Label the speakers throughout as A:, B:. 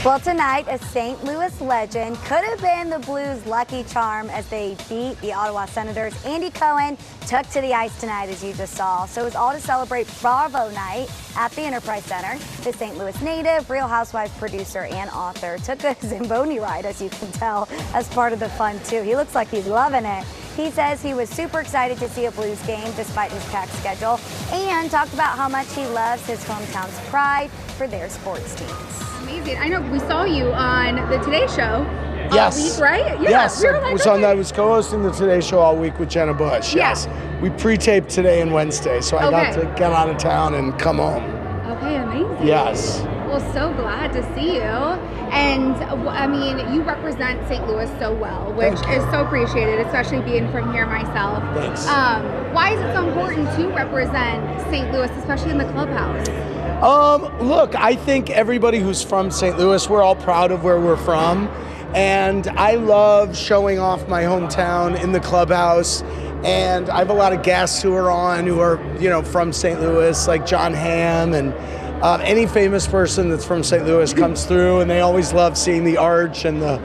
A: Well, tonight, a St. Louis legend could have been the Blues' lucky charm as they beat the Ottawa Senators. Andy Cohen took to the ice tonight, as you just saw. So it was all to celebrate Bravo Night at the Enterprise Center. The St. Louis native, Real Housewives producer, and author took a Zamboni ride, as you can tell, as part of the fun, too. He looks like he's loving it. He says he was super excited to see a Blues game despite his packed schedule, and talked about how much he loves his hometown's pride for their sports teams.
B: Amazing. I know we saw you on the Today Show all week, right? Yeah,
C: yes, I was co-hosting the Today Show all week with Jenna Bush.
B: Yeah.
C: Yes, we pre-taped today and Wednesday, so I got to get out of town and come home.
B: Okay, amazing.
C: Yes.
B: Well, so glad to see you. And I mean, you represent St. Louis so well, which is so appreciated, especially being from here myself.
C: Thanks.
B: Why is it so important to represent St. Louis, especially in the clubhouse?
C: Look, I think everybody who's from St. Louis, we're all proud of where we're from. And I love showing off my hometown in the clubhouse. And I have a lot of guests who are on who are, from St. Louis, like John Hamm, and any famous person that's from St. Louis comes through, and they always love seeing the arch and the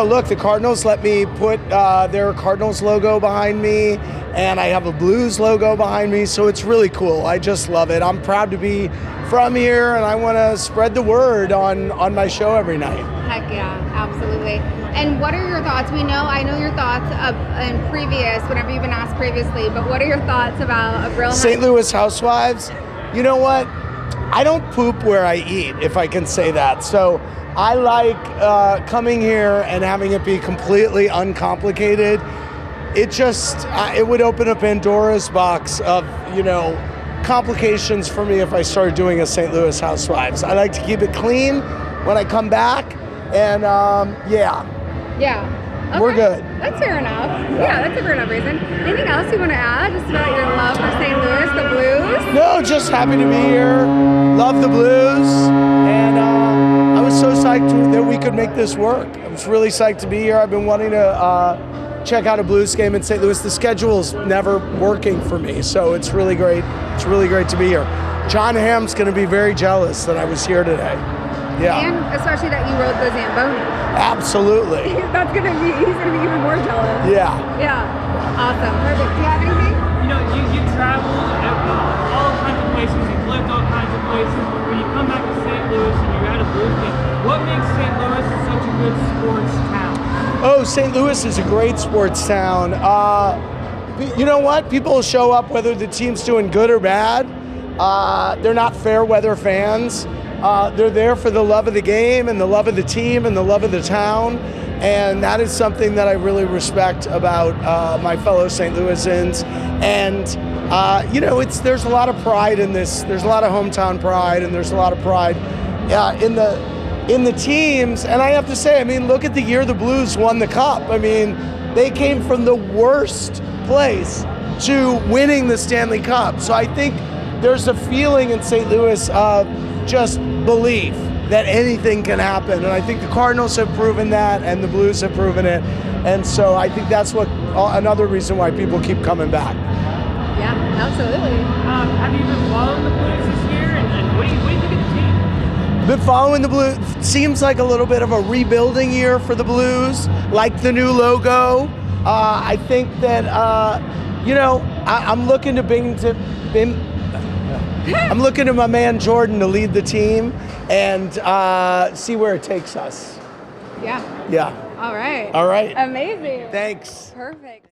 C: look, the Cardinals let me put their Cardinals logo behind me, and I have a Blues logo behind me, so it's really cool. I just love it. I'm proud to be from here, and I want to spread the word on my show every night.
B: Heck yeah, absolutely. And what are your thoughts? I know your thoughts in previous, whenever you've been asked previously, but what are your thoughts about a Real
C: St. Louis Housewives? You know what? I don't poop where I eat, if I can say that. So I like coming here and having it be completely uncomplicated. It would open a Pandora's box of, complications for me if I started doing a St. Louis Housewives. I like to keep it clean when I come back, and
B: Yeah. Okay.
C: We're good.
B: That's fair enough. Yeah, that's a fair enough reason. Anything else you want to add just about your love for St. Louis, the Blues?
C: No, just happy to be here. Love the Blues. And I was so psyched that we could make this work. I was really psyched to be here. I've been wanting to check out a Blues game in St. Louis. The schedule's never working for me, so it's really great. It's really great to be here. John Hamm's going to be very jealous that I was here today. Yeah.
B: And especially that you rode the Zamboni.
C: Absolutely.
B: He's gonna be even more jealous.
C: Yeah.
B: Yeah. Awesome. Perfect. Do you have anything?
D: You traveled all kinds of places, you've lived all kinds of places, but when you come back to St. Louis and you're at a Blues game, what makes St. Louis such a good sports town?
C: Oh, St. Louis is a great sports town. You know what? People show up whether the team's doing good or bad. They're not fair weather fans. They're there for the love of the game and the love of the team and the love of the town, and that is something that I really respect about my fellow St. Louisans. And there's a lot of pride in this. There's a lot of hometown pride, and there's a lot of pride in the teams. And I have to say, look at the year the Blues won the Cup. They came from the worst place to winning the Stanley Cup. So I think there's a feeling in St. Louis of just belief that anything can happen, and I think the Cardinals have proven that, and the Blues have proven it, and so I think that's another reason why people keep coming back.
B: Yeah, absolutely.
D: Have you been following the Blues this year, and what do you think of the team?
C: Been following the Blues. Seems like a little bit of a rebuilding year for the Blues, like the new logo. I think that I'm looking to my man Jordan to lead the team and see where it takes us.
B: Yeah.
C: Yeah.
B: All right.
C: All right.
B: Amazing.
C: Thanks.
B: Perfect.